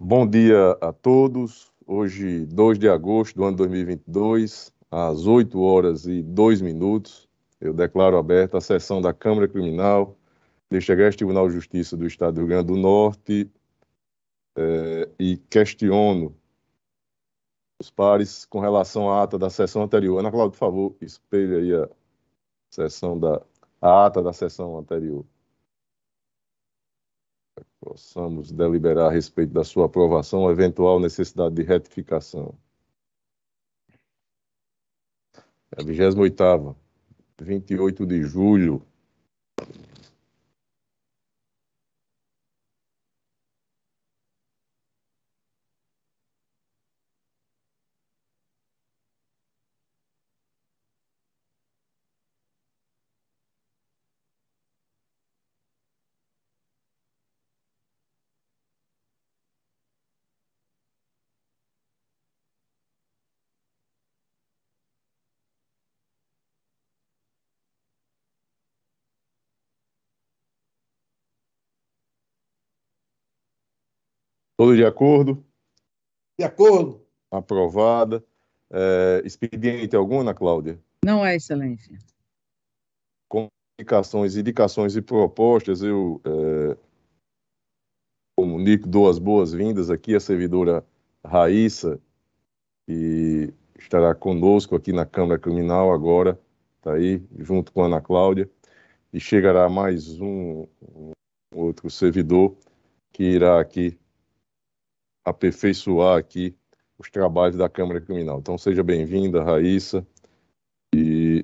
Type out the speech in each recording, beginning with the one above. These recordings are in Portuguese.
Bom dia a todos. Hoje, 2 de agosto do ano 2022, às 8h02, eu declaro aberta a sessão da Câmara Criminal deste Agreste Tribunal de Justiça do Estado do Rio Grande do Norte e questiono os pares com relação à ata da sessão anterior. Ana Cláudia, por favor, espelhe aí a ata da sessão anterior. Possamos deliberar a respeito da sua aprovação ou eventual necessidade de retificação. A 28ª, 28 de julho. Todos de acordo? De acordo. Aprovada. Expediente algum, Ana Cláudia? Não é, Excelência. Comunicações, indicações e propostas, eu comunico, dou as boas-vindas aqui à servidora Raíssa, que estará conosco aqui na Câmara Criminal agora, está aí, junto com a Ana Cláudia, e chegará mais um outro servidor que irá aqui aperfeiçoar aqui os trabalhos da Câmara Criminal. Então, seja bem-vinda, Raíssa. E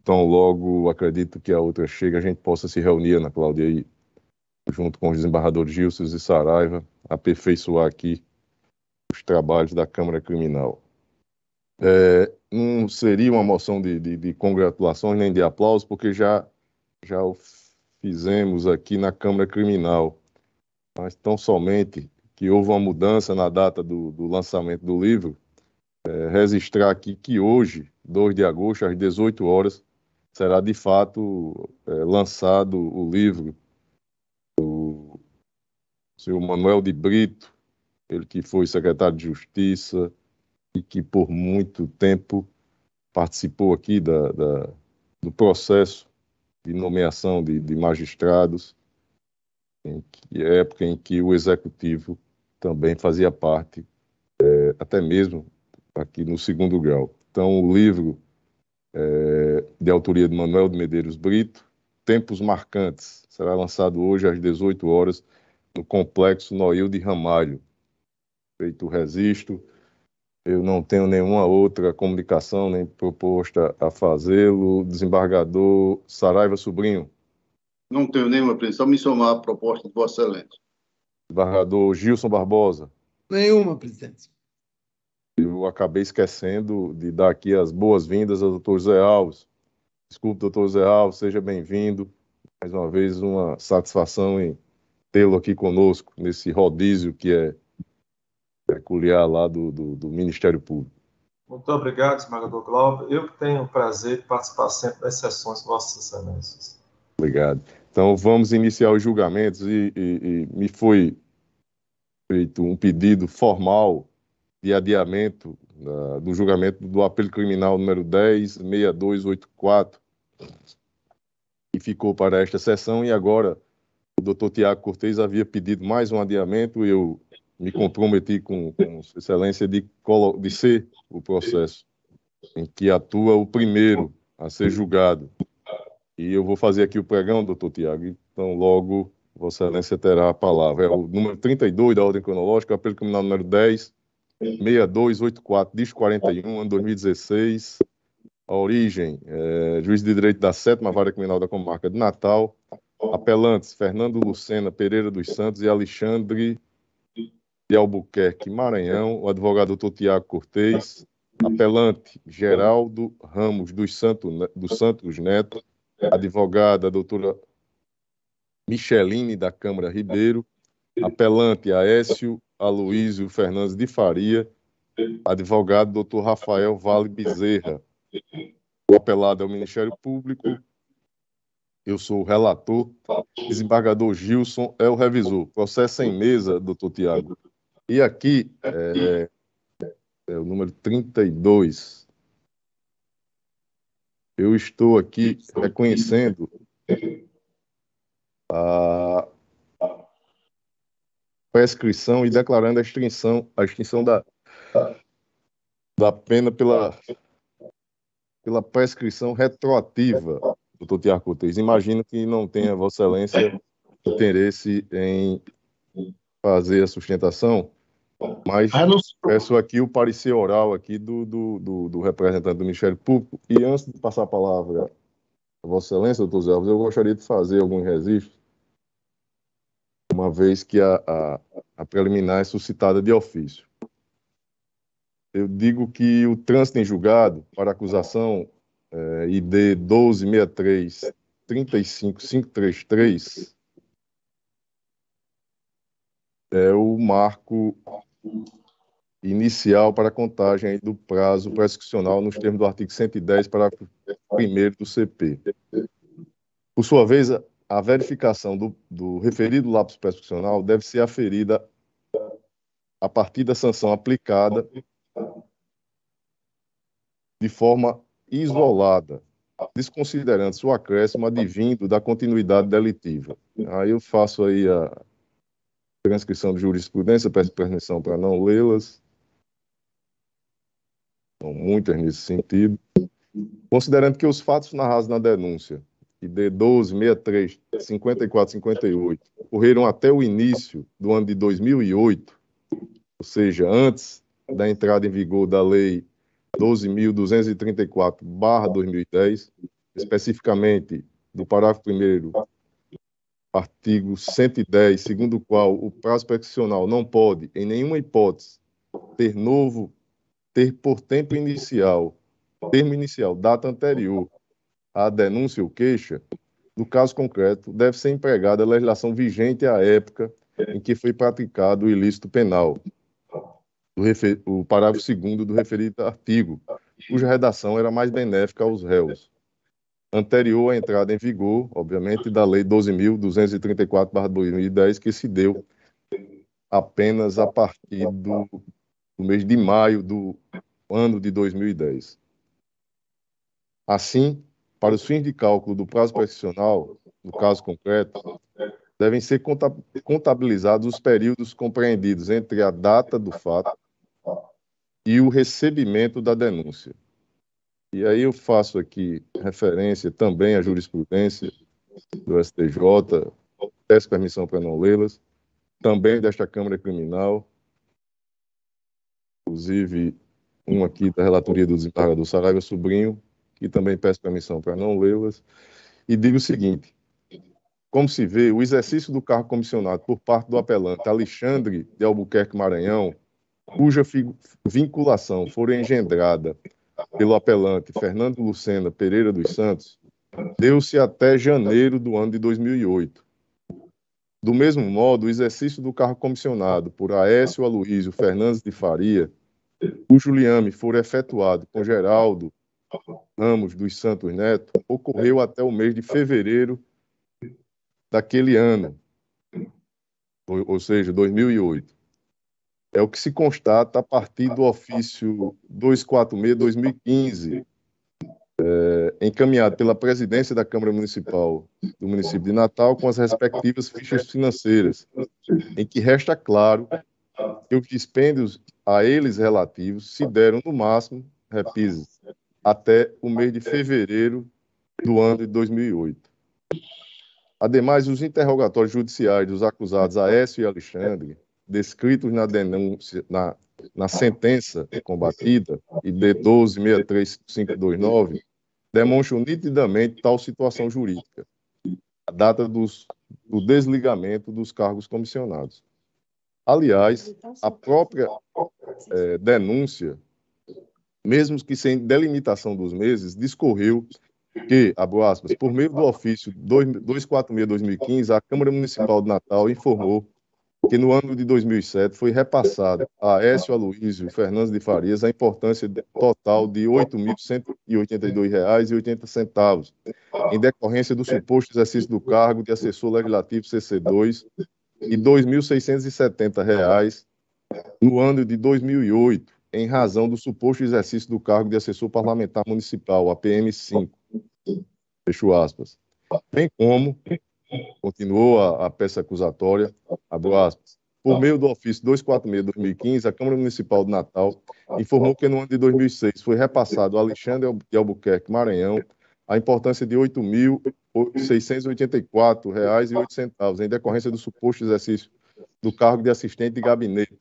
então, logo, acredito que a outra chega, a gente possa se reunir, Ana Cláudia, aí, junto com os desembargadores Gilson e Saraiva, aperfeiçoar aqui os trabalhos da Câmara Criminal. Não seria uma moção de congratulações nem de aplausos, porque já o fizemos aqui na Câmara Criminal, mas tão somente que houve uma mudança na data do lançamento do livro, registrar aqui que hoje, 2 de agosto, às 18 horas, será de fato lançado o livro do senhor Manuel de Brito, ele que foi secretário de Justiça e que por muito tempo participou aqui do processo de nomeação de magistrados, época em que o Executivo também fazia parte, até mesmo aqui no segundo grau. Então, o livro de autoria de Manuel de Medeiros Brito, Tempos Marcantes, será lançado hoje às 18 horas no Complexo Noil de Ramalho. Feito o registro, eu não tenho nenhuma outra comunicação nem proposta a fazê-lo. Desembargador Saraiva Sobrinho. Não tenho nenhuma, presidente. Só me somar à proposta de Vossa Excelência. Desembargador Gilson Barbosa. Nenhuma, presidente. Eu acabei esquecendo de dar aqui as boas-vindas ao doutor Zé Alves. Desculpe, doutor Zé Alves, seja bem-vindo. Mais uma vez, uma satisfação em tê-lo aqui conosco, nesse rodízio que é peculiar lá do Ministério Público. Muito obrigado, desembargador Glauber. Eu que tenho o prazer de participar sempre das sessões com Vossas Excelências. Obrigado. Então, vamos iniciar os julgamentos e me foi feito um pedido formal de adiamento do julgamento do apelo criminal número 10.6284, que ficou para esta sessão, e agora o doutor Tiago Cortez havia pedido mais um adiamento, e eu me comprometi com excelência de ser o processo em que atua o primeiro a ser julgado. E eu vou fazer aqui o pregão, doutor Tiago, então logo Vossa Excelência terá a palavra. É o número 32 da ordem cronológica, apelo criminal número 10.6284, disco 41, ano 2016. A origem, juiz de direito da 7ª Vara Criminal da Comarca de Natal. Apelantes, Fernando Lucena Pereira dos Santos e Alexandre de Albuquerque, Maranhão. O advogado doutor Tiago Cortez. Apelante, Geraldo Ramos dos Santos Neto. Advogada, doutora Micheline da Câmara Ribeiro. Apelante, Aécio Aloísio Fernandes de Faria. Advogado, doutor Rafael Vale Bezerra. O apelado é o Ministério Público. Eu sou o relator. Desembargador Gilson é o revisor. Processo em mesa, doutor Tiago. E aqui é o número 32. Eu estou aqui reconhecendo a prescrição e declarando a extinção da pena pela prescrição retroativa, doutor Tiago Cortez. Imagino que não tenha Vossa Excelência interesse em fazer a sustentação, mas peço aqui o parecer oral aqui do representante do Ministério Público. E antes de passar a palavra a Vossa Excelência, doutor Zé Alves, eu gostaria de fazer alguns registros, uma vez que a preliminar é suscitada de ofício. Eu digo que o trânsito em julgado para acusação ID 1263-35533 é o marco inicial para a contagem do prazo prescricional nos termos do artigo 110, parágrafo 1º do CP. Por sua vez, a verificação do referido lapso prescricional deve ser aferida a partir da sanção aplicada de forma isolada, desconsiderando seu acréscimo advindo da continuidade delitiva. Aí eu faço aí a transcrição de jurisprudência, peço permissão para não lê-las. São muitas nesse sentido. Considerando que os fatos narrados na denúncia, ID 1263, 54, 58, ocorreram até o início do ano de 2008, ou seja, antes da entrada em vigor da Lei 12.234/2010, especificamente do parágrafo 1º, artigo 110, segundo o qual o prazo prescricional não pode, em nenhuma hipótese, ter por termo inicial, data anterior à denúncia ou queixa, no caso concreto, deve ser empregada a legislação vigente à época em que foi praticado o ilícito penal, o parágrafo 2º do referido artigo, cuja redação era mais benéfica aos réus, anterior à entrada em vigor, obviamente, da Lei 12.234/2010, que se deu apenas a partir do mês de maio do ano de 2010. Assim, para os fins de cálculo do prazo prescricional, no caso concreto, devem ser contabilizados os períodos compreendidos entre a data do fato e o recebimento da denúncia. E aí eu faço aqui referência também à jurisprudência do STJ, peço permissão para não lê-las, também desta Câmara Criminal, inclusive um aqui da relatoria do desembargador Saraiva Sobrinho, que também peço permissão para não lê-las, e digo o seguinte: como se vê, o exercício do cargo comissionado por parte do apelante Alexandre de Albuquerque Maranhão, cuja vinculação for engendrada pelo apelante Fernando Lucena Pereira dos Santos, deu-se até janeiro do ano de 2008. Do mesmo modo, o exercício do cargo comissionado por Aécio Aloísio Fernandes de Faria, cujo liame for efetuado com Geraldo Ramos dos Santos Neto, ocorreu até o mês de fevereiro daquele ano, ou seja, 2008. É o que se constata a partir do ofício 246/2015, encaminhado pela presidência da Câmara Municipal do município de Natal, com as respectivas fichas financeiras, em que resta claro que os dispêndios a eles relativos se deram, no máximo, repito, até o mês de fevereiro do ano de 2008. Ademais, os interrogatórios judiciais dos acusados Aécio e Alexandre, descritos na denúncia, na sentença combatida, ID 12.63529, demonstram nitidamente tal situação jurídica, a data do desligamento dos cargos comissionados. Aliás, a própria denúncia, mesmo que sem delimitação dos meses, discorreu que, abro aspas, por meio do ofício 246/2015, a Câmara Municipal de Natal informou que no ano de 2007 foi repassado a Aécio Aloísio Fernandes de Farias a importância total de R$ 8.182,80, em decorrência do suposto exercício do cargo de assessor legislativo CC2 e R$ 2.670 no ano de 2008, em razão do suposto exercício do cargo de assessor parlamentar municipal, APM 5, fecho aspas. Bem como, continuou a peça acusatória, abro aspas, por meio do ofício 246/2015, a Câmara Municipal de Natal informou que no ano de 2006 foi repassado a Alexandre de Albuquerque, Maranhão, a importância de R$ 8.684,08 em decorrência do suposto exercício do cargo de assistente de gabinete,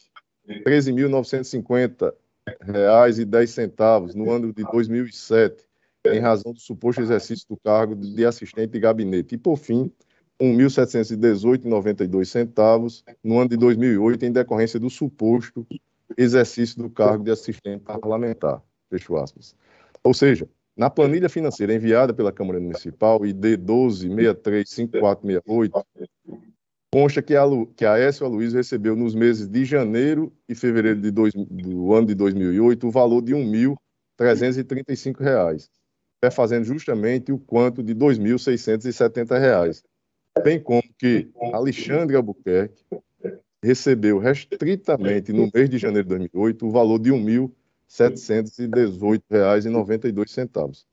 R$ 13.950,10 no ano de 2007, em razão do suposto exercício do cargo de assistente de gabinete. E, por fim, R$ 1.718,92 no ano de 2008, em decorrência do suposto exercício do cargo de assistente parlamentar. Fecho aspas. Ou seja, na planilha financeira enviada pela Câmara Municipal, ID 12635468, consta que a Aécio Aloysio recebeu nos meses de janeiro e fevereiro do ano de 2008 o valor de R$ 1.335, fazendo justamente o quanto de R$ 2.670, bem como que Alexandre Albuquerque recebeu restritamente no mês de janeiro de 2008 o valor de R$ 1.718,92,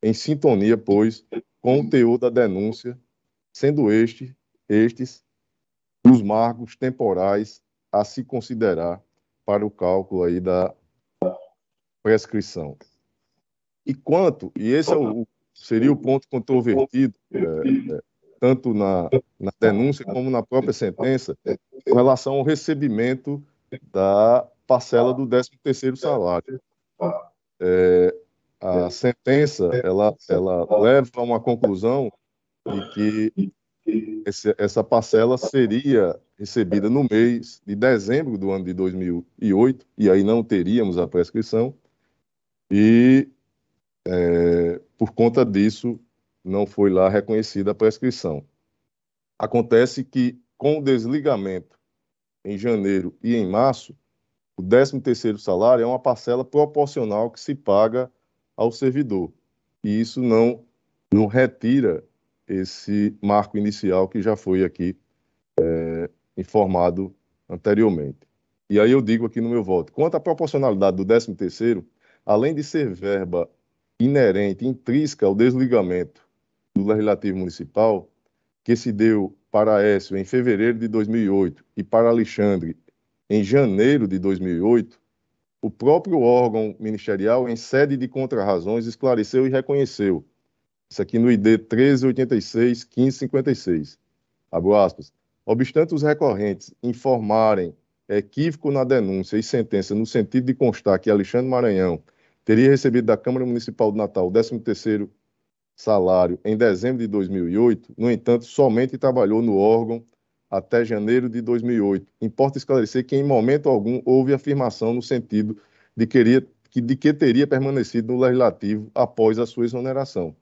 em sintonia, pois, com o teor da denúncia, sendo estes os marcos temporais a se considerar para o cálculo aí da prescrição. E esse seria o ponto controvertido, tanto na denúncia como na própria sentença, com relação ao recebimento da parcela do 13º salário. A sentença, ela leva a uma conclusão de que essa parcela seria recebida no mês de dezembro do ano de 2008, e aí não teríamos a prescrição, e por conta disso não foi lá reconhecida a prescrição. Acontece que, com o desligamento em janeiro e em março, o 13º salário é uma parcela proporcional que se paga ao servidor, e isso não retira esse marco inicial que já foi aqui informado anteriormente. E aí eu digo aqui no meu voto, quanto à proporcionalidade do 13º, além de ser verba inerente, intrínseca ao desligamento do Legislativo Municipal, que se deu para Aécio em fevereiro de 2008 e para Alexandre em janeiro de 2008, o próprio órgão ministerial, em sede de contrarrazões, esclareceu e reconheceu. Isso aqui no ID 1386-1556. Abro aspas. Obstante os recorrentes informarem equívoco na denúncia e sentença no sentido de constar que Alexandre Maranhão teria recebido da Câmara Municipal de Natal o 13º salário em dezembro de 2008, no entanto, somente trabalhou no órgão até janeiro de 2008. Importa esclarecer que, em momento algum, houve afirmação no sentido de que teria permanecido no Legislativo após a sua exoneração,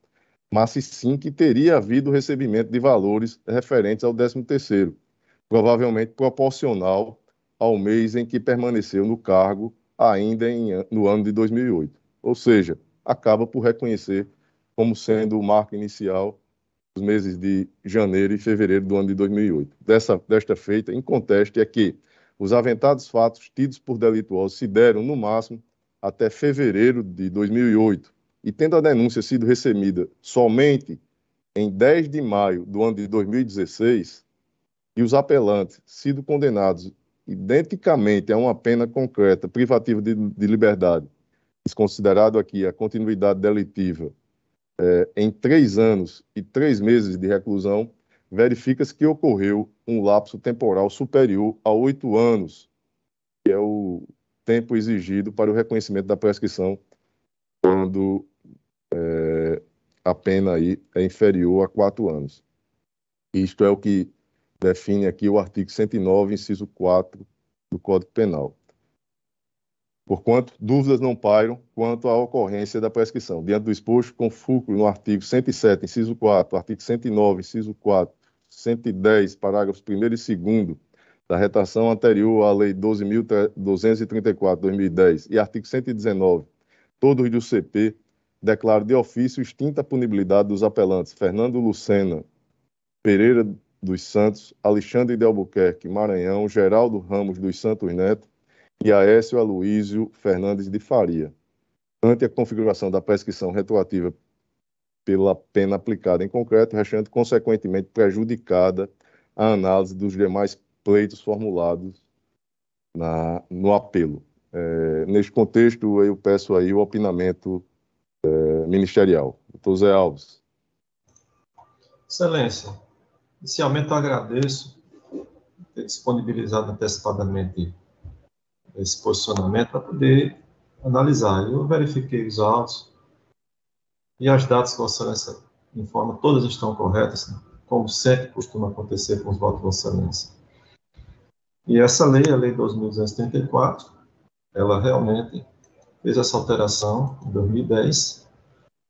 mas sim que teria havido recebimento de valores referentes ao 13º, provavelmente proporcional ao mês em que permaneceu no cargo, ainda no ano de 2008. Ou seja, acaba por reconhecer como sendo o marco inicial os meses de janeiro e fevereiro do ano de 2008. Desta feita, inconteste é que os aventados fatos tidos por delituosos se deram, no máximo, até fevereiro de 2008, e tendo a denúncia sido recebida somente em 10 de maio do ano de 2016, e os apelantes sido condenados identicamente a uma pena concreta privativa de liberdade, desconsiderado aqui a continuidade delitiva, em 3 anos e 3 meses de reclusão, verifica-se que ocorreu um lapso temporal superior a 8 anos, que é o tempo exigido para o reconhecimento da prescrição quando a pena aí é inferior a 4 anos. Isto é o que define aqui o artigo 109, inciso 4 do Código Penal. Porquanto, dúvidas não pairam quanto à ocorrência da prescrição. Diante do exposto, com fulcro no artigo 107, inciso 4, artigo 109, inciso 4, 110, parágrafos 1º e 2º da redação anterior à Lei 12.234/2010 e artigo 119, todos do CP, declaro de ofício extinta a punibilidade dos apelantes Fernando Lucena Pereira dos Santos, Alexandre de Albuquerque Maranhão, Geraldo Ramos dos Santos Neto e Aécio Aloísio Fernandes de Faria. Ante a configuração da prescrição retroativa pela pena aplicada em concreto, restante consequentemente prejudicada a análise dos demais pleitos formulados no apelo. Neste contexto, eu peço aí o opinamento ministerial. Doutor Zé Alves. Excelência, inicialmente eu agradeço ter disponibilizado antecipadamente esse posicionamento para poder analisar. Eu verifiquei os autos e as datas que Vossa Excelência informa, todas estão corretas, né? Como sempre costuma acontecer com os votos de Vossa Excelência. E essa lei, a Lei 2.234, ela realmente fez essa alteração em 2010,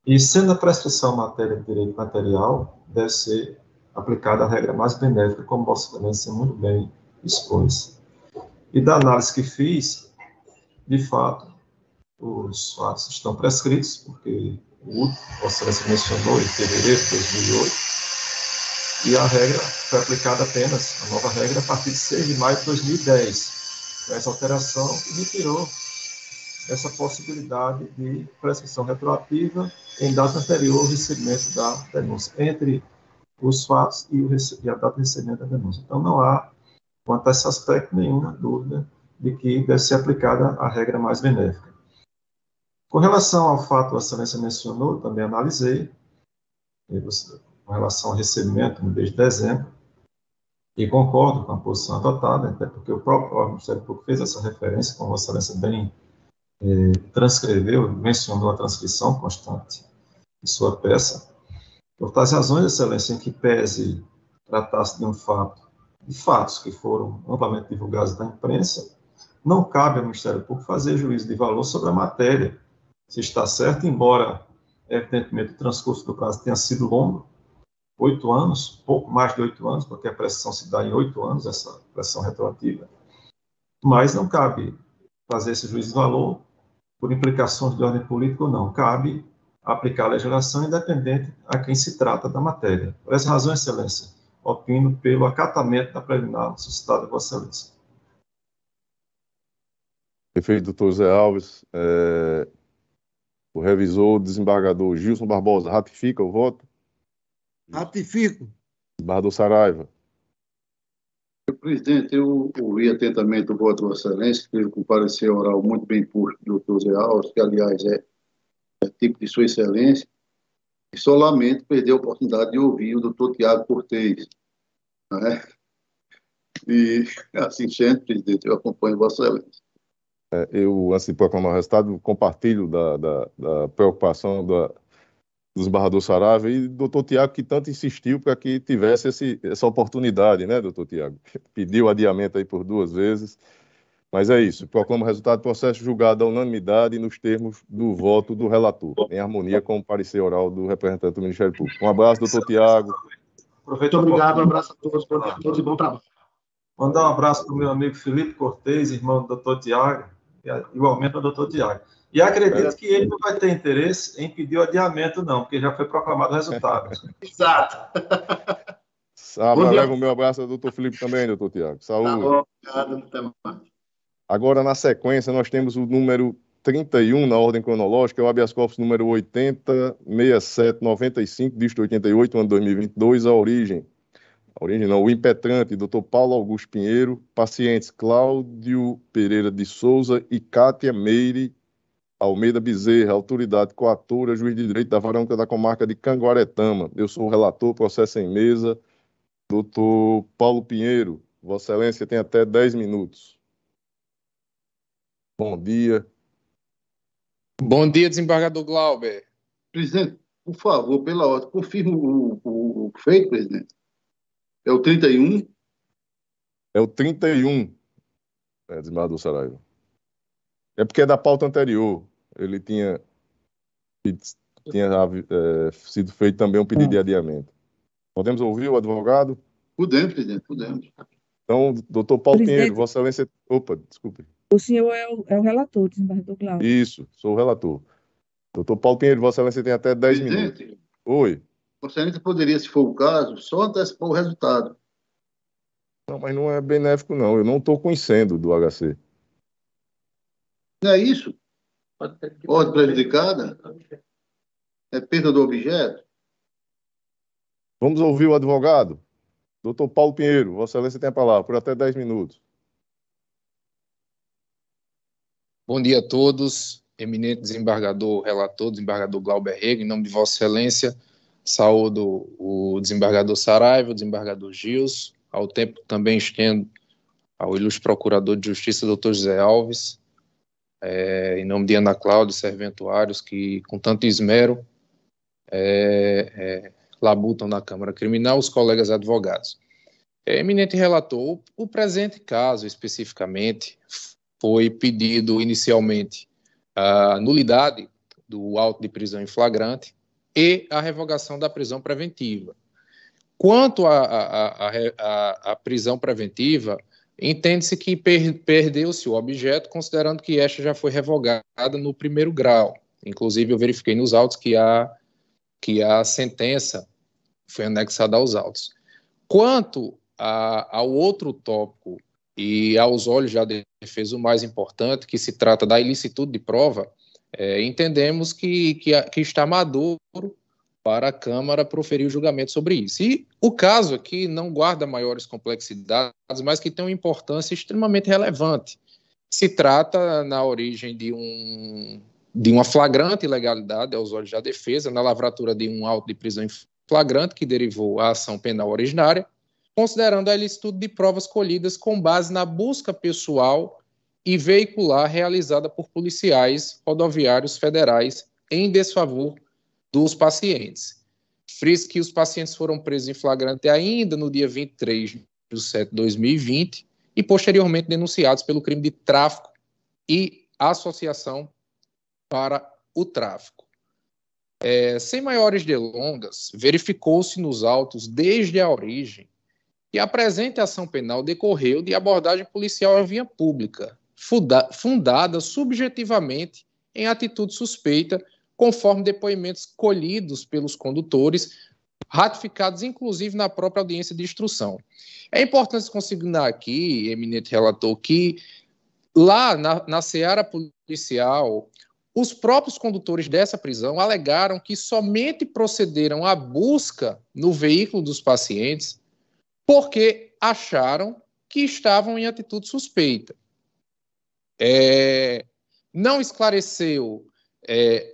e sendo a prescrição em matéria de direito material, deve ser aplicada a regra mais benéfica, como Vossa Excelência muito bem expôs. E da análise que fiz, de fato, os fatos estão prescritos, porque o Vossa Excelência mencionou em fevereiro de 2008, e a regra foi aplicada apenas, a nova regra, a partir de 6 de maio de 2010. Essa alteração me tirou essa possibilidade de prescrição retroativa em data anterior ao recebimento da denúncia, entre os fatos e a data de recebimento da denúncia. Então, não há, quanto a esse aspecto, nenhuma dúvida de que deve ser aplicada a regra mais benéfica. Com relação ao fato que a Excelência mencionou, também analisei, com relação ao recebimento no mês de dezembro, e concordo com a posição adotada, até porque o próprio Ministério Público fez essa referência, como a Excelência bem transcreveu, mencionou a transcrição constante de sua peça. Por tais razões, Excelência, em que pese tratar-se de fatos que foram amplamente divulgados na imprensa, não cabe ao Ministério Público fazer juízo de valor sobre a matéria, se está certo, embora, evidentemente, o transcurso do prazo tenha sido longo, 8 anos, pouco mais de 8 anos, porque a prescrição se dá em 8 anos, essa prescrição retroativa, mas não cabe fazer esse juízo de valor por implicações de ordem política ou não. Cabe aplicar a legislação independente a quem se trata da matéria. Por essa razão, Excelência, opino pelo acatamento da preliminar suscitada por Vossa Excelência. Perfeito, doutor Zé Alves. O revisor, o desembargador Gilson Barbosa, ratifica o voto? Ratifico. Desembargador Saraiva. Presidente, eu ouvi atentamente o voto de Vossa Excelência, teve um parecer oral muito bem posto do doutor Zé Alves, que, aliás, é tipo de Sua Excelência, e só lamento perder a oportunidade de ouvir o doutor Tiago Cortez. Né? E, assim sendo, presidente, eu acompanho Vossa Excelência. Eu, antes de proclamar o resultado, compartilho da preocupação do desembargador Saraiva e do doutor Tiago, que tanto insistiu para que tivesse essa oportunidade, né, doutor Tiago? Pediu adiamento aí por 2 vezes, mas é isso. Proclamo o resultado do processo julgado à unanimidade nos termos do voto do relator, em harmonia com o parecer oral do representante do Ministério Público. Um abraço, doutor Tiago. Muito obrigado, um abraço a todos, e bom trabalho. Mandar um abraço para o meu amigo Felipe Cortez, irmão do doutor Tiago, igualmente ao doutor Tiago. E acredito que ele não vai ter interesse em pedir o adiamento, não, porque já foi proclamado o resultado. Exato. Leva o meu abraço ao doutor Felipe também, doutor Tiago. Saúde. Tá bom, obrigado. Até mais. Agora, na sequência, nós temos o número 31 na ordem cronológica, é o habeas corpus número 80.6795, dígito 88, ano 2022, o impetrante, doutor Paulo Augusto Pinheiro, pacientes Cláudio Pereira de Souza e Cátia Meire Almeida Bezerra, autoridade coatora, juiz de direito da Vara da Comarca de Canguaretama. Eu sou o relator, processo em mesa, doutor Paulo Pinheiro. Vossa Excelência tem até 10 minutos. Bom dia. Bom dia, desembargador Glauber. Presidente, por favor, pela ordem, confirma o feito, presidente. É o 31? É o 31, desembargador Saraiva. É porque é da pauta anterior. Ele tinha sido feito também um pedido de adiamento. Podemos ouvir o advogado? Podemos, presidente, podemos. Então, doutor Paulo Presidente. Pinheiro, Vossa Excelência... Opa, desculpe. O senhor é o relator, desembargador Glauber. Isso, sou o relator. Doutor Paulo Pinheiro, Vossa Excelência tem até 10 minutos. Presidente, Oi. Vossa Excelência poderia, se for o caso, só antecipar o resultado. Não, mas não é benéfico, não. Eu não estou conhecendo do HC. Não é isso? Ordem prejudicada? É perda do objeto? Vamos ouvir o advogado. Doutor Paulo Pinheiro, Vossa Excelência tem a palavra, por até 10 minutos. Bom dia a todos, eminente desembargador, relator, desembargador Glauber Rego, em nome de Vossa Excelência, saúdo o desembargador Saraiva, o desembargador Gils, ao tempo também estendo ao ilustre procurador de justiça, doutor José Alves, em nome de Ana Cláudia e serventuários que, com tanto esmero, labutam na Câmara Criminal, os colegas advogados. Eminente relator, o presente caso, especificamente, foi pedido inicialmente a nulidade do auto de prisão em flagrante e a revogação da prisão preventiva. Quanto à prisão preventiva, entende-se que perdeu-se o objeto, considerando que esta já foi revogada no primeiro grau. Inclusive, eu verifiquei nos autos que a sentença foi anexada aos autos. Quanto ao outro tópico, e aos olhos da defesa o mais importante, que se trata da ilicitude de prova, entendemos que está maduro para a Câmara proferir o julgamento sobre isso. E o caso aqui não guarda maiores complexidades, mas que tem uma importância extremamente relevante. Se trata, na origem, de uma flagrante ilegalidade aos olhos da defesa, na lavratura de um auto de prisão em flagrante que derivou a ação penal originária, considerando a ilicitude de provas colhidas com base na busca pessoal e veicular realizada por policiais rodoviários federais em desfavor dos pacientes. Frisco que os pacientes foram presos em flagrante ainda no dia 23 de setembro de 2020 e posteriormente denunciados pelo crime de tráfico e associação para o tráfico. Sem maiores delongas, verificou-se nos autos desde a origem que a presente ação penal decorreu de abordagem policial em via pública, fundada subjetivamente em atitude suspeita, conforme depoimentos colhidos pelos condutores, ratificados inclusive na própria audiência de instrução. É importante consignar aqui, eminente relator, que lá na seara policial, os próprios condutores dessa prisão alegaram que somente procederam à busca no veículo dos pacientes porque acharam que estavam em atitude suspeita. Não esclareceu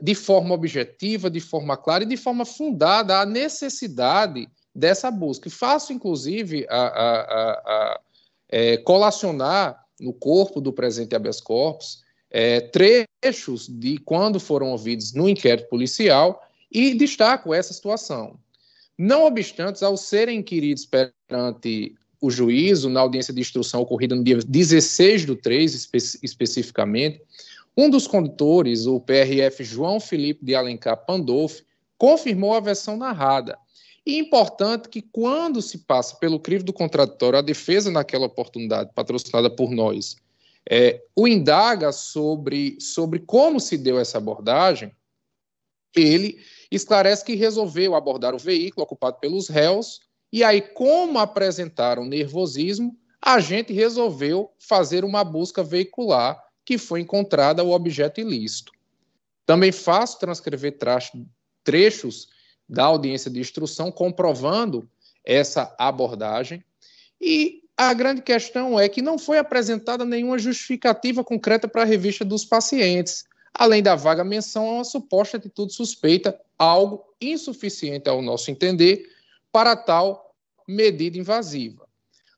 de forma objetiva, de forma clara e de forma fundada a necessidade dessa busca. E faço, inclusive, colacionar no corpo do presente habeas corpus trechos de quando foram ouvidos no inquérito policial e destaco essa situação. Não obstante, ao serem inquiridos perante o juízo, na audiência de instrução ocorrida no dia 16/3, especificamente, um dos condutores, o PRF João Felipe de Alencar Pandolfi, confirmou a versão narrada. E é importante que, quando se passa pelo crivo do contraditório, a defesa, naquela oportunidade, patrocinada por nós, o indaga sobre como se deu essa abordagem, ele esclarece que resolveu abordar o veículo ocupado pelos réus e aí, como apresentaram nervosismo, a gente resolveu fazer uma busca veicular que foi encontrada o objeto ilícito. Também faço transcrever trechos da audiência de instrução comprovando essa abordagem e a grande questão é que não foi apresentada nenhuma justificativa concreta para a revista dos pacientes, além da vaga menção a uma suposta atitude suspeita, algo insuficiente ao nosso entender para tal medida invasiva.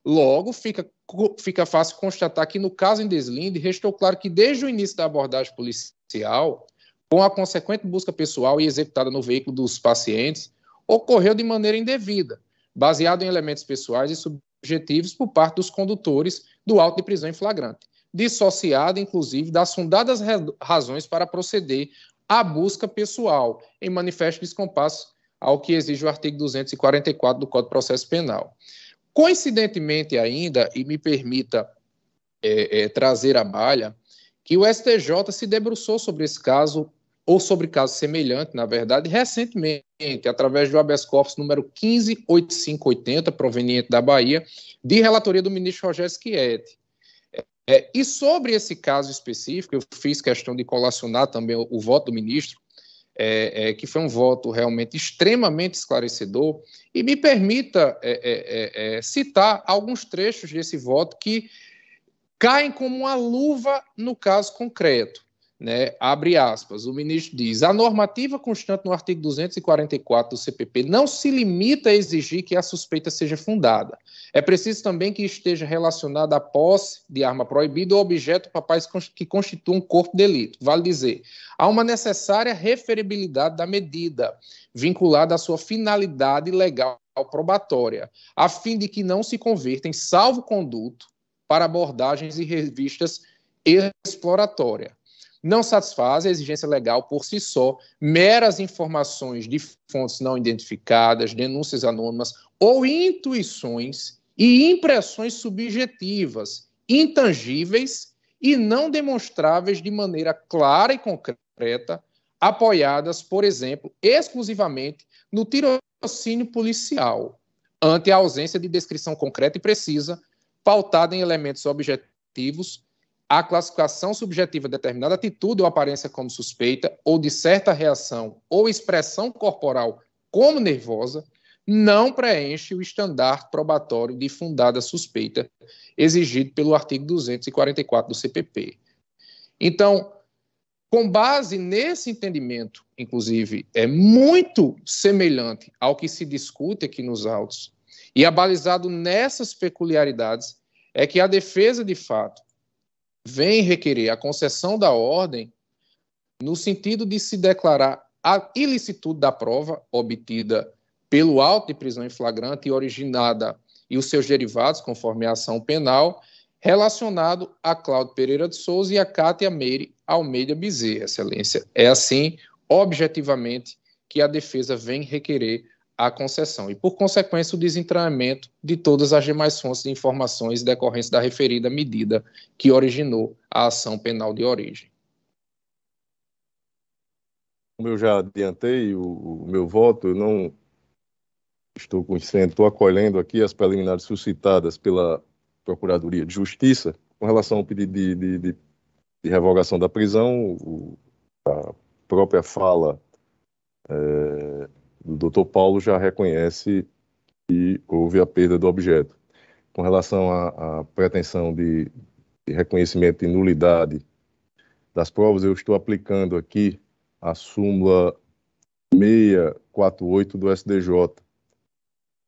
Logo, fica fácil constatar que no caso em deslinde, restou claro que desde o início da abordagem policial, com a consequente busca pessoal e executada no veículo dos pacientes, ocorreu de maneira indevida, baseado em elementos pessoais e subjetivos por parte dos condutores do auto de prisão em flagrante, dissociada, inclusive, das fundadas razões para proceder à busca pessoal, em manifesto descompasso ao que exige o artigo 244 do Código de Processo Penal. Coincidentemente ainda, e me permita trazer à baila, que o STJ se debruçou sobre esse caso ou sobre caso semelhante, na verdade, recentemente, através do habeas corpus número 158580, proveniente da Bahia, de relatoria do ministro Rogério Schietti. E sobre esse caso específico, eu fiz questão de colacionar também o voto do ministro, que foi um voto realmente extremamente esclarecedor, e me permita citar alguns trechos desse voto que caem como uma luva no caso concreto. Né? Abre aspas, o ministro diz: a normativa constante no artigo 244 do CPP não se limita a exigir que a suspeita seja fundada. É preciso também que esteja relacionada à posse de arma proibida ou objeto papais que constituam um corpo de delito. Vale dizer, há uma necessária referibilidade da medida, vinculada à sua finalidade legal probatória, a fim de que não se converta em salvo-conduto para abordagens e revistas exploratórias. Não satisfaz a exigência legal por si só meras informações de fontes não identificadas, denúncias anônimas ou intuições e impressões subjetivas, intangíveis e não demonstráveis de maneira clara e concreta, apoiadas, por exemplo, exclusivamente no tirocínio policial, ante a ausência de descrição concreta e precisa, pautada em elementos objetivos, a classificação subjetiva de determinada atitude ou aparência como suspeita, ou de certa reação ou expressão corporal como nervosa, não preenche o estandarte probatório de fundada suspeita exigido pelo artigo 244 do CPP. Então, com base nesse entendimento, inclusive, é muito semelhante ao que se discute aqui nos autos, e abalizado nessas peculiaridades, é que a defesa, de fato, vem requerer a concessão da ordem no sentido de se declarar a ilicitude da prova obtida pelo auto de prisão em flagrante e originada e os seus derivados, conforme a ação penal, relacionado a Cláudio Pereira de Souza e a Cátia Meire Almeida Bezerra, Excelência. É assim, objetivamente, que a defesa vem requerer a concessão e, por consequência, o desentranhamento de todas as demais fontes de informações decorrentes da referida medida que originou a ação penal de origem. Como eu já adiantei o meu voto, eu não estou conhecendo, estou acolhendo aqui as preliminares suscitadas pela Procuradoria de Justiça com relação ao pedido de revogação da prisão. A própria fala do Dr. Paulo já reconhece que houve a perda do objeto. Com relação à pretensão de reconhecimento de nulidade das provas, eu estou aplicando aqui a súmula 648 do STJ,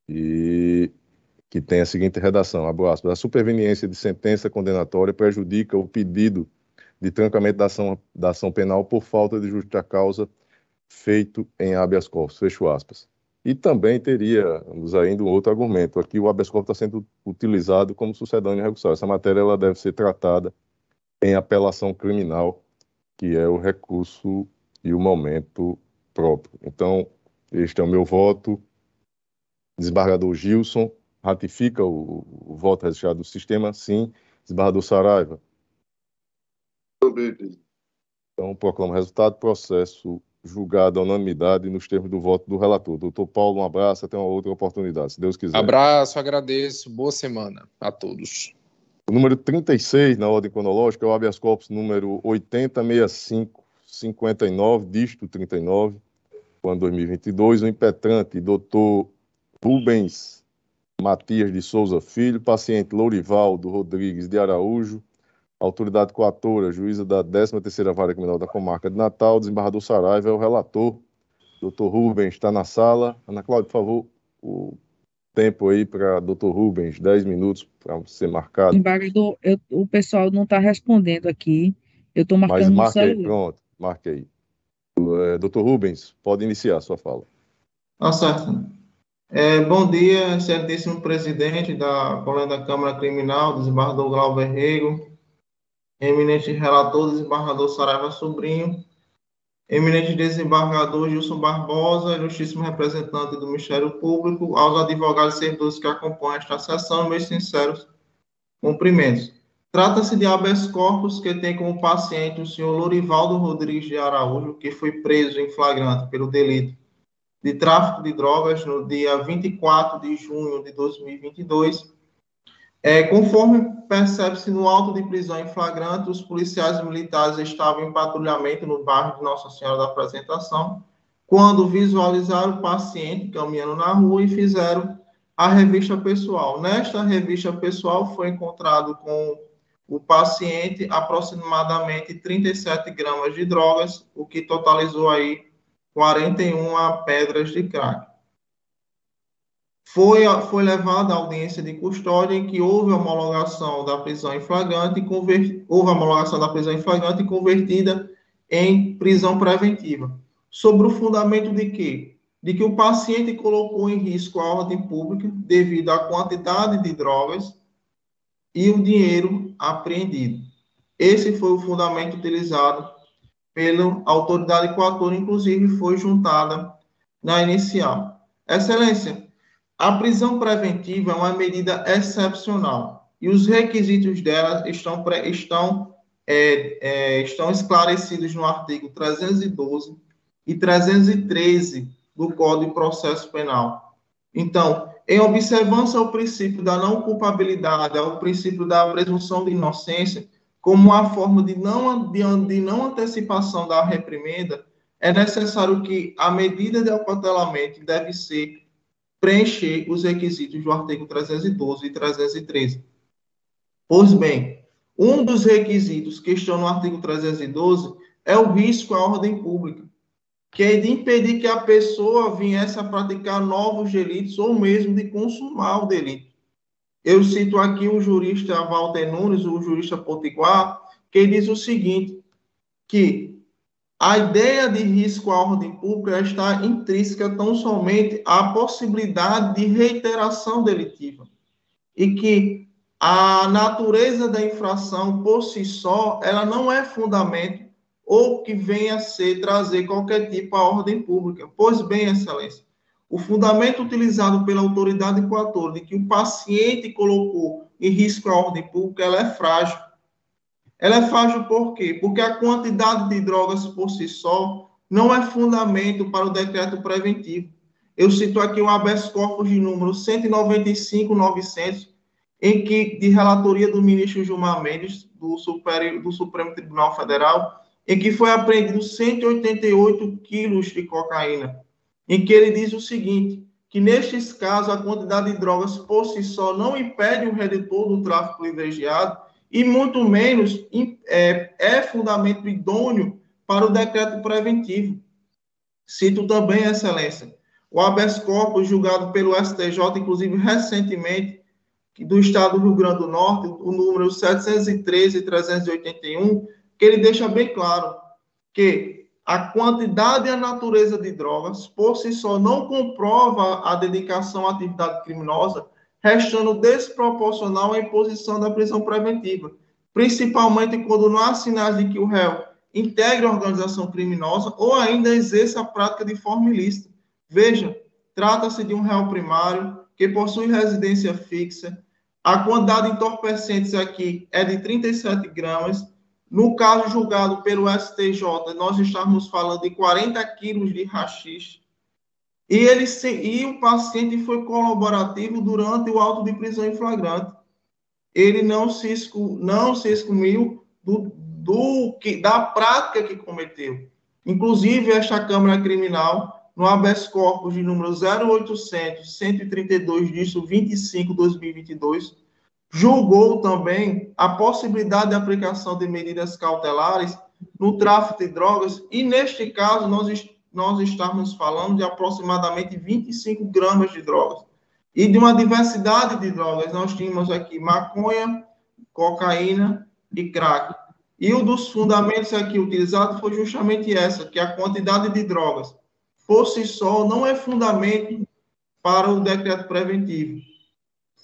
e que tem a seguinte redação, abro aspas: a superveniência de sentença condenatória prejudica o pedido de trancamento da ação penal por falta de justa causa feito em habeas corpus, fecho aspas. E também teríamos ainda um outro argumento. Aqui o habeas corpus está sendo utilizado como sucedâneo recursal. Essa matéria ela deve ser tratada em apelação criminal, que é o recurso e o momento próprio. Então, este é o meu voto. Desembargador Gilson, ratifica o voto registrado do sistema? Sim. Desembargador Saraiva? Então, proclamo o resultado. Processo julgado à unanimidade nos termos do voto do relator. Doutor Paulo, um abraço, até uma outra oportunidade, se Deus quiser. Abraço, agradeço, boa semana a todos. O número 36, na ordem cronológica, é o habeas corpus número 806559, dígito 39, ano 2022, o impetrante, doutor Rubens Matias de Souza Filho, paciente Lourivaldo Rodrigues de Araújo, autoridade coatora, juíza da 13ª Vara Criminal da Comarca de Natal, desembargador Saraiva é o relator. Doutor Rubens está na sala. Ana Cláudia, por favor, o tempo aí para doutor Rubens, 10 minutos para ser marcado. Desembargador, o pessoal não está respondendo aqui. Eu estou marcando no Mas marque aí, celular. pronto, marque aí. Doutor Rubens, pode iniciar a sua fala. Tá certo. Bom dia, excelentíssimo presidente da Colega da Câmara Criminal, desembargador Glauber Rego, eminente relator, desembargador Saraiva Sobrinho, eminente desembargador Gilson Barbosa, ilustríssimo representante do Ministério Público, aos advogados e servidores que acompanham esta sessão, meus sinceros cumprimentos. Trata-se de habeas corpus que tem como paciente o senhor Lorivaldo Rodrigues de Araújo, que foi preso em flagrante pelo delito de tráfico de drogas no dia 24 de junho de 2022. Conforme percebe-se no auto de prisão em flagrante, os policiais militares estavam em patrulhamento no bairro de Nossa Senhora da Apresentação, quando visualizaram o paciente caminhando na rua e fizeram a revista pessoal. Nesta revista pessoal foi encontrado com o paciente aproximadamente 37 gramas de drogas, o que totalizou aí 41 pedras de crack. Foi levada à audiência de custódia em que houve a homologação da prisão em flagrante e convertida em prisão preventiva. Sobre o fundamento de quê? De que o paciente colocou em risco a ordem pública devido à quantidade de drogas e o dinheiro apreendido. Esse foi o fundamento utilizado pela autoridade coatora, inclusive foi juntada na inicial. Excelência, a prisão preventiva é uma medida excepcional e os requisitos dela estão esclarecidos no artigo 312 e 313 do Código de Processo Penal. Então, em observância ao princípio da não culpabilidade, ao princípio da presunção de inocência, como uma forma de não antecipação da reprimenda, é necessário que a medida de acautelamento deve ser preencher os requisitos do artigo 312 e 313. Pois bem, um dos requisitos que estão no artigo 312 é o risco à ordem pública, que é de impedir que a pessoa viesse a praticar novos delitos ou mesmo de consumar o delito. Eu cito aqui o jurista Walter Nunes, o jurista Potiguar, que diz o seguinte, que a ideia de risco à ordem pública está intrínseca tão somente à possibilidade de reiteração delitiva e que a natureza da infração por si só, ela não é fundamento ou que venha a trazer qualquer tipo à ordem pública. Pois bem, excelência, o fundamento utilizado pela autoridade coatora de que o paciente colocou em risco a ordem pública, ela é frágil. Ela é frágil por quê? Porque a quantidade de drogas por si só não é fundamento para o decreto preventivo. Eu cito aqui o habeas corpus de número 195.900, de relatoria do ministro Gilmar Mendes, do Supremo Tribunal Federal, em que foi apreendido 188 quilos de cocaína, em que ele diz o seguinte, que nestes casos a quantidade de drogas por si só não impede o redutor do tráfico privilegiado e muito menos é fundamento idôneo para o decreto preventivo. Cito também, excelência, o habeas corpus julgado pelo STJ, inclusive recentemente, do Estado do Rio Grande do Norte, o número 713 e 381, que ele deixa bem claro que a quantidade e a natureza de drogas, por si só, não comprova a dedicação à atividade criminosa, restando desproporcional a imposição da prisão preventiva, principalmente quando não há sinais de que o réu integre a organização criminosa ou ainda exerça a prática de forma ilícita. Veja, trata-se de um réu primário que possui residência fixa, a quantidade de entorpecentes aqui é de 37 gramas, no caso julgado pelo STJ, nós estamos falando de 40 quilos de haxixe, e o paciente foi colaborativo durante o auto de prisão em flagrante. Ele não se excumiu da prática que cometeu. Inclusive, esta Câmara Criminal, no habeas corpus de número 0800-132-25/2022, julgou também a possibilidade de aplicação de medidas cautelares no tráfico de drogas, e neste caso nós estamos falando de aproximadamente 25 gramas de drogas. E de uma diversidade de drogas, nós tínhamos aqui maconha, cocaína e crack. E um dos fundamentos aqui utilizados foi justamente essa, que a quantidade de drogas, por si só, não é fundamento para o decreto preventivo.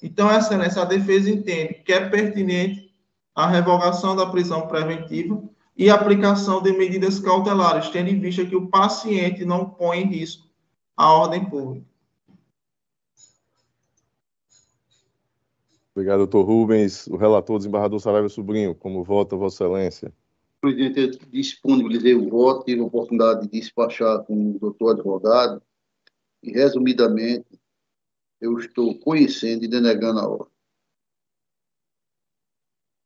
Então, excelência, a defesa entende que é pertinente a revogação da prisão preventiva e a aplicação de medidas cautelares, tendo em vista que o paciente não põe em risco a ordem pública. Obrigado, doutor Rubens. O relator, desembargador Saraiva Sobrinho, como vota, Vossa Excelência? Presidente, eu disponibilizei o voto, tive a oportunidade de despachar com o doutor advogado e, resumidamente, eu estou conhecendo e denegando a ordem.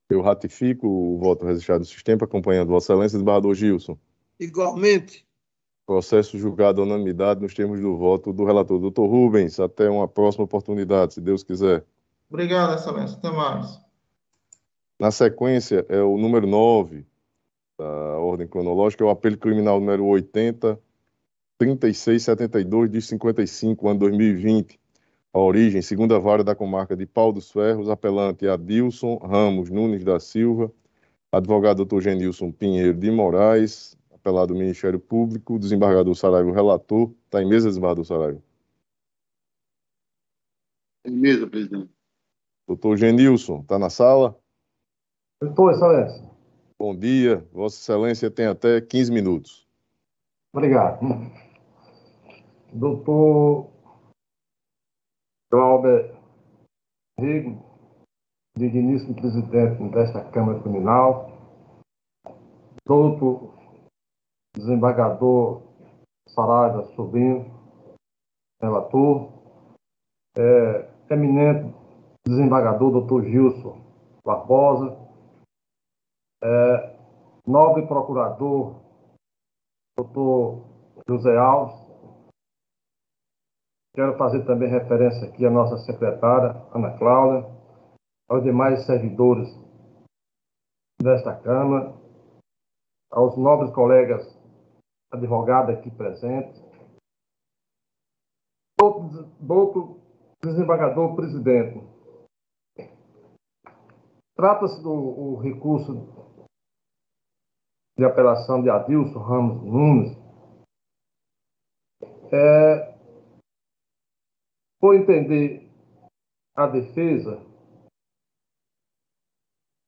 Eu ratifico o voto registrado no sistema, acompanhando Vossa Excelência, desembargador Gilson. Igualmente. Processo julgado à unanimidade nos termos do voto do relator. Doutor Rubens, até uma próxima oportunidade, se Deus quiser. Obrigado, Excelência. Até mais. Na sequência, é o número 9 da ordem cronológica, é o apelo criminal número 80, 3672 de 55, ano 2020. A origem, segunda vara da comarca de Pau dos Ferros, apelante Adilson Ramos Nunes da Silva, advogado doutor Genilson Pinheiro de Moraes, apelado do Ministério Público, desembargador Saraiva, relator. Está em mesa, desembargador Saraiva? Em mesa, presidente. Doutor Genilson, está na sala? Estou, Excelência. Bom dia, Vossa Excelência tem até 15 minutos. Obrigado. Doutor Glauber Rego, digníssimo presidente desta Câmara Criminal, doutor desembargador Saraiva Sobrinho, relator, eminente desembargador doutor Gilson Barbosa, nobre procurador doutor José Alves. Quero fazer também referência aqui à nossa secretária, Ana Cláudia, aos demais servidores desta Câmara, aos nobres colegas advogados aqui presentes, doutor desembargador presidente. Trata-se do recurso de apelação de Adilson Ramos Nunes, por entender a defesa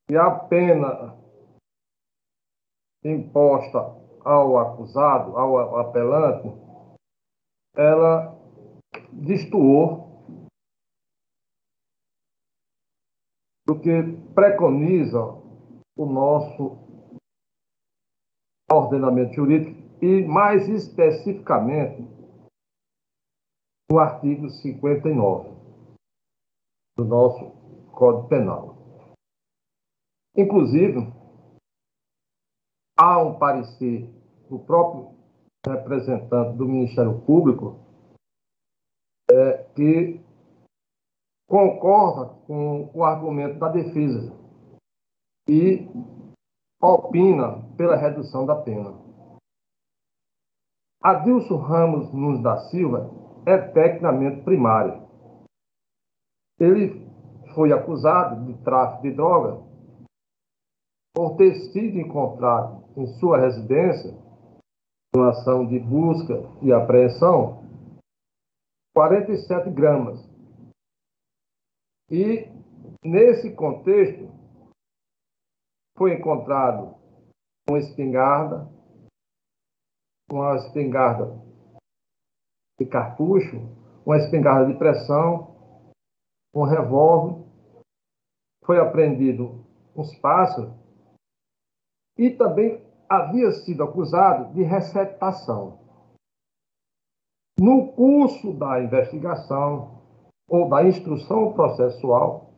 que a pena imposta ao acusado, ao apelante, ela destoou do que preconiza o nosso ordenamento jurídico e, mais especificamente, o artigo 59 do nosso Código Penal. Inclusive, há um parecer do próprio representante do Ministério Público que concorda com o argumento da defesa e opina pela redução da pena. Adilson Ramos Nunes da Silva é tecnicamente primário. Ele foi acusado de tráfico de droga por ter sido encontrado em sua residência, numa ação de busca e apreensão, 47 gramas. E, nesse contexto, foi encontrado uma espingarda de cartucho, uma espingarda de pressão, um revólver, foi apreendido uns pássaros e também havia sido acusado de receptação. No curso da investigação ou da instrução processual,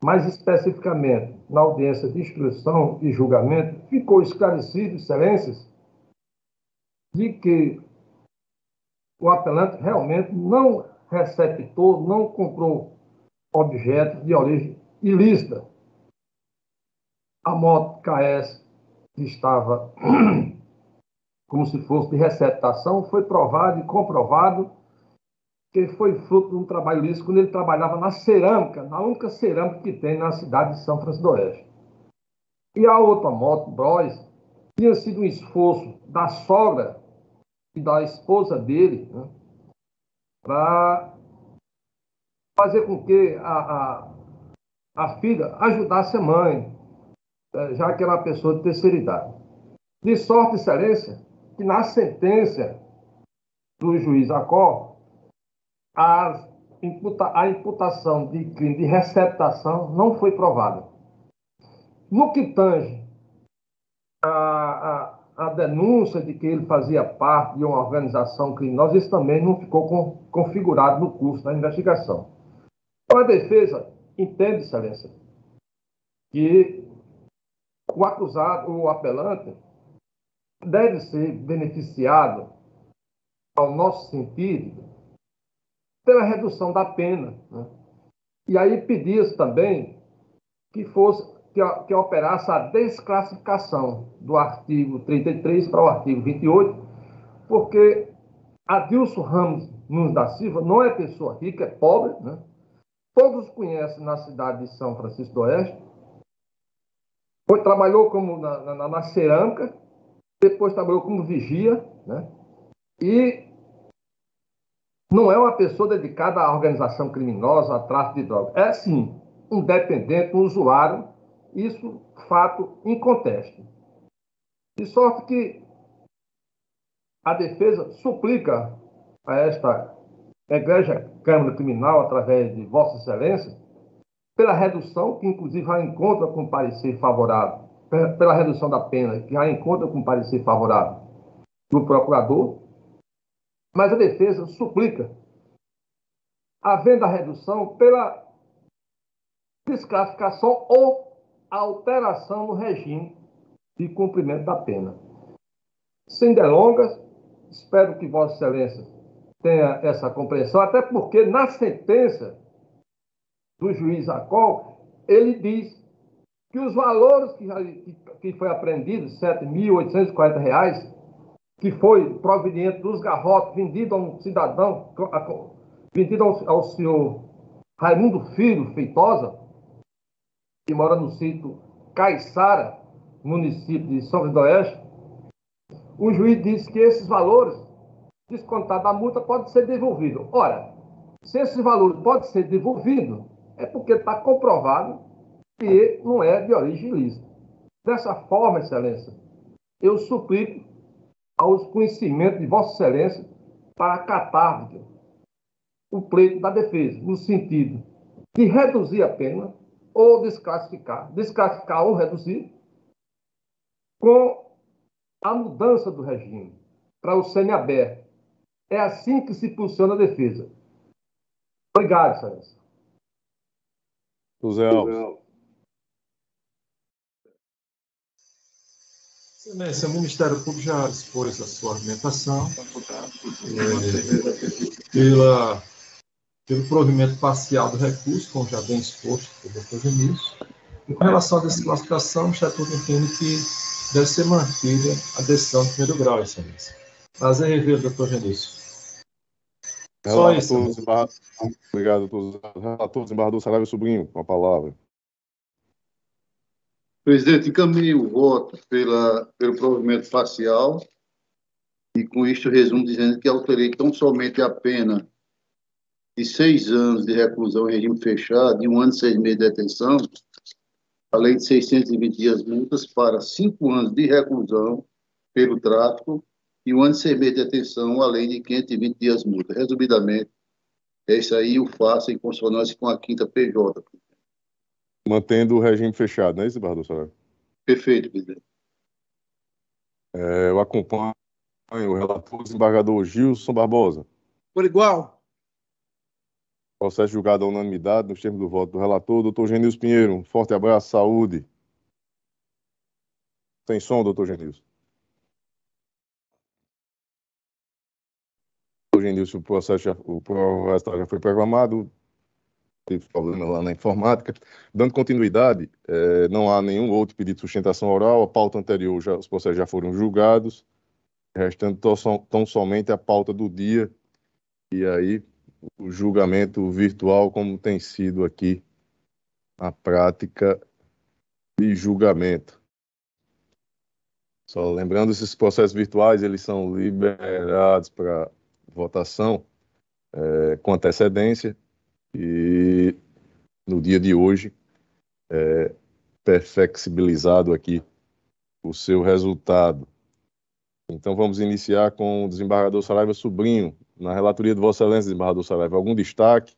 mais especificamente na audiência de instrução e julgamento, ficou esclarecido, excelências, de que o apelante realmente não receptou, não comprou objetos de origem ilícita. A moto KS, que estava como se fosse de receptação, foi provado e comprovado que foi fruto de um trabalho ilícito quando ele trabalhava na cerâmica, na única cerâmica que tem na cidade de São Francisco do Oeste. E a outra moto, Bros, tinha sido um esforço da sogra e da esposa dele, né, para fazer com que a filha ajudasse a mãe, já que ela é uma pessoa de terceira idade. De sorte, excelência, que na sentença do juiz Acó, as a imputação de crime de receptação não foi provada. No que tange a denúncia de que ele fazia parte de uma organização criminosa, isso também não ficou configurado no curso da investigação. Então, a defesa entende, Excelência, que o acusado, o apelante, deve ser beneficiado, ao nosso sentido, pela redução da pena, né? E aí pedia-se também que operasse a desclassificação do artigo 33 para o artigo 28, porque Adilson Ramos Nunes da Silva não é pessoa rica, é pobre, né? Todos conhecem na cidade de São Francisco do Oeste. Trabalhou como na cerâmica, depois trabalhou como vigia, né? E não é uma pessoa dedicada à organização criminosa, a tráfico de drogas. É, sim, um dependente, um usuário, isso fato inconteste. De sorte que a defesa suplica a esta Egregia Câmara Criminal, através de Vossa Excelência, pela redução, que inclusive já encontra com parecer favorável, pela redução da pena, que já encontra com parecer favorável do procurador, mas a defesa suplica, havendo a redução, pela desclassificação ou alteração no regime de cumprimento da pena. Sem delongas, espero que Vossa Excelência tenha essa compreensão, até porque na sentença do juiz Acol, ele diz que os valores que foi apreendido, R$ 7.840, que foi proveniente dos garrotes vendido a um cidadão, vendido ao senhor Raimundo Filho Feitosa, que mora no sítio Caiçara, município de São Francisco do Oeste, o juiz disse que esses valores, descontados da multa, podem ser devolvidos. Ora, se esse valor pode ser devolvido, é porque está comprovado que não é de origem ilícita. Dessa forma, Excelência, eu suplico aos conhecimentos de Vossa Excelência para acatar o pleito da defesa, no sentido de reduzir a pena ou desclassificar ou reduzir, com a mudança do regime para o semiaberto. É assim que se posiciona a defesa. Obrigado, Excelência. José Alves. Excelência, o Ministério Público já expôs a sua argumentação pelo provimento parcial do recurso, como já bem exposto pelo Dr. Genilson. E com relação à desclassificação, o Estatuto entende que deve ser mantida a decisão de primeiro grau, Excelência. Prazer revê-lo, Dr. Genilson. Só isso. Obrigado, doutor. Relator, desembargador Saraiva Sobrinho, com a palavra. Presidente, encaminho o voto pelo provimento parcial e, com isto, resumo dizendo que alterei tão somente a pena de 6 anos de reclusão em regime fechado e 1 ano e 6 meses de detenção, além de 620 dias multas, para 5 anos de reclusão pelo tráfico e 1 ano e 6 meses de detenção, além de 520 dias multas. Resumidamente, esse aí eu faço em consonância com a 5ª PJ. Mantendo o regime fechado, não é isso, desembargador Saraiva? Perfeito, presidente. Eu acompanho o relator, desembargador Gilson Barbosa. Por igual. Processo julgado à unanimidade, nos termos do voto do relator. Doutor Genilson Pinheiro, um forte abraço, saúde. Sem som, doutor Genilson. Doutor Genilson, o processo já foi proclamado. Teve problema lá na informática. Dando continuidade, não há nenhum outro pedido de sustentação oral. A pauta anterior, os processos já foram julgados, restando tão somente a pauta do dia, e aí o julgamento virtual, como tem sido aqui a prática de julgamento. Só lembrando, esses processos virtuais, eles são liberados para votação com antecedência, e no dia de hoje perfectibilizado aqui o seu resultado. Então vamos iniciar com o desembargador Saraiva Sobrinho. Na relatoria de Vossa Excelência, desembargador Saraiva, algum destaque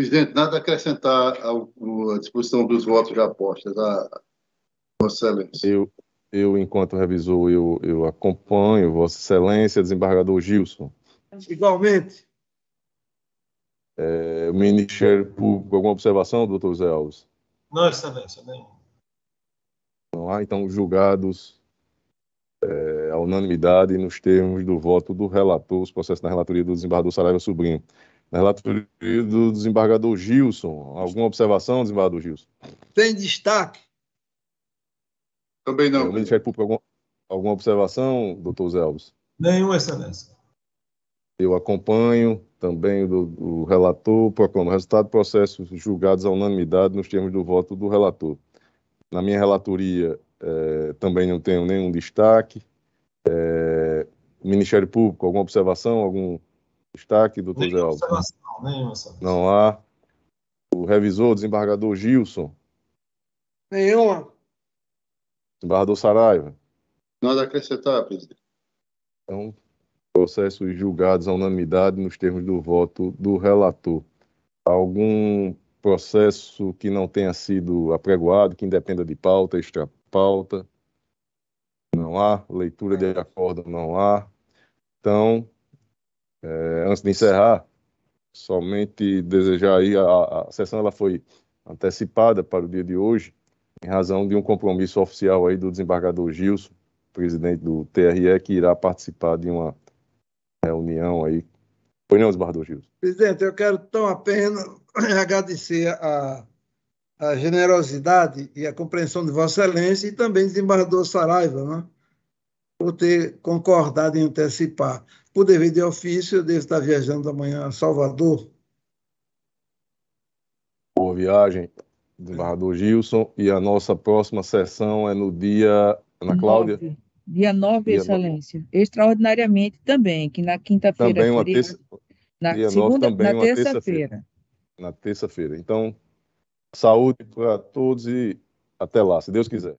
Presidente, nada a acrescentar à disposição dos votos já postos, a Vossa Excelência. Eu, enquanto revisor, eu acompanho Vossa Excelência, desembargador Gilson. Igualmente. O Ministério Público, alguma observação, doutor Zé Alves? Não, Excelência, nenhuma. Não há, então, julgados à unanimidade nos termos do voto do relator, os processos na relatoria do desembargador Saraiva Sobrinho. Na relatoria do desembargador Gilson, alguma observação, desembargador Gilson? Tem destaque? Também não. O Ministério Público, alguma observação, doutor Zé Alves? Nenhuma, Excelência. Eu acompanho também do relator, proclamo o resultado do processo julgados à unanimidade nos termos do voto do relator. Na minha relatoria, também não tenho nenhum destaque. Ministério Público, alguma observação, algum destaque, doutor Zé Alves? Nenhuma, Excelência. Não há. O revisor, desembargador Gilson. Nenhuma. Desembargador Saraiva. Nada a acrescentar, presidente. Então, processos julgados à unanimidade nos termos do voto do relator. Algum processo que não tenha sido apregoado, que independa de pauta, extra-pauta? Não há. Leitura de acordo? Não há. Então, antes de encerrar, somente desejar aí, a sessão ela foi antecipada para o dia de hoje, em razão de um compromisso oficial aí do desembargador Gilson, presidente do TRE, que irá participar de uma reunião aí. Pois não, desembargador Gilson? Presidente, eu quero tão apenas agradecer a generosidade e a compreensão de Vossa Excelência e também desembargador Saraiva, né, por ter concordado em antecipar. Por dever de ofício, eu devo estar viajando amanhã a Salvador. Boa viagem, desembargador Gilson. E a nossa próxima sessão é no dia... Ana Cláudia? Dia 9, Dia Excelência. Extraordinariamente também, que na quinta-feira... Também uma terça... Na dia segunda, 9 também na uma terça-feira. Na terça-feira. Então, saúde para todos e até lá, se Deus quiser.